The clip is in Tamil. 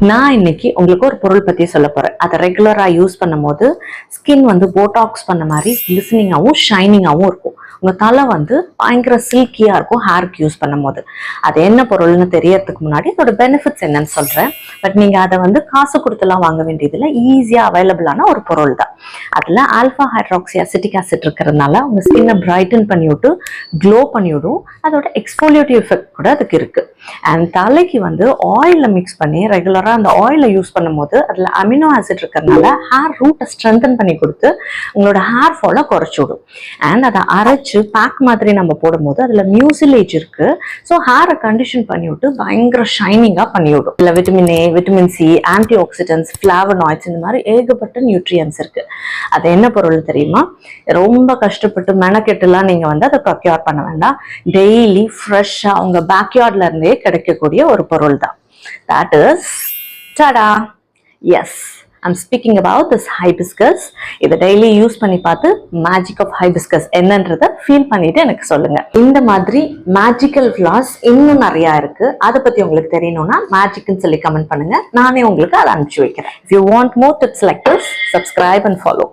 நான் இன்னைக்கு உங்களுக்கு ஒரு பொருள் பத்தி சொல்ல போறேன். அதை ரெகுலரா யூஸ் பண்ணும்போது ஸ்கின் வந்து போட்டாக்ஸ் பண்ண மாதிரி கிளிசனிங்காகவும் ஷைனிங்காகவும் இருக்கும். உங்க தலை வந்து பயங்கர சில்கியா இருக்கும் ஹேருக்கு யூஸ் பண்ணும்போது. அது என்ன பொருள்னு தெரியறதுக்கு முன்னாடி அதோட பெனிஃபிட்ஸ் என்னன்னு சொல்றேன். பட் நீங்க அதை வந்து காசு கொடுத்துலாம் வாங்க வேண்டியதில்லை, ஈஸியா அவைலபிளான ஒரு பொருள் தான். அதுல ஆல்பா ஹைட்ராக்சி அசிட்டிக் ஆசிட் இருக்கிறதுனால உங்க ஸ்கின்னை பிரைட்டன் பண்ணி விட்டு க்ளோ பண்ணி விடும். அதோட எக்ஸ்போலியேட்டிவ் எஃபெக்ட் கூட அதுக்கு இருக்கு. அண்ட் தலைக்கு வந்து ஆயில மிக்ஸ் பண்ணி ரெகுலரா அந்த ஆயிலை யூஸ் பண்ணும்போது அதுல அமினோ ஆசிட் இருக்கிறதுனால ஹேர் ரூட்டை ஸ்ட்ரென்தன் பண்ணி கொடுத்து உங்களோட ஹேர் ஃபாலை குறைச்சி விடும். அண்ட் அதை அரைச்சு பேக் மாதிரி நம்ம போடும்போது அதுல மியூசிலேஜ் இருக்கு. ஸோ ஹேரை கண்டிஷன் பண்ணி விட்டு பயங்கர ஷைனிங்கா பண்ணி விடும். இதுல vitamin A, vitamin C, antioxidants, flavonoids, இந்த மாதிரி ஏகப்பட்ட நியூட்ரியன்ஸ் இருக்கு. அது என்ன பொருள் தெரியுமா? ரொம்ப கஷ்டப்பட்டு மெனக்கெட்டுலாம் நீங்க வந்து அதை ப்ரொக்யூர் பண்ண வேண்டாம். டெய்லி ஃப்ரெஷ்ஷா உங்க பேக்யார்ட்ல இருந்தே கிடைக்கக்கூடிய ஒரு பொருள் தான். That is tada. Yes, I'm speaking about this hibiscus. இதை டெய்லி யூஸ் பண்ணி பார்த்து மேஜிக் ஆஃப் ஹைபிஸ்கஸ் என்னன்றதை ஃபீல் பண்ணிட்டு எனக்கு சொல்லுங்க. இந்த மாதிரி மேஜிக்கல் ஃபிளாஸ் இன்னும் நிறைய இருக்கு. அதை பத்தி உங்களுக்கு தெரியணும்னா மேஜிக்னு சொல்லி கமெண்ட் பண்ணுங்க. நானே உங்களுக்கு அதை அனுப்பிச்சு வைக்கிறேன். If you want more tips like this, subscribe and follow.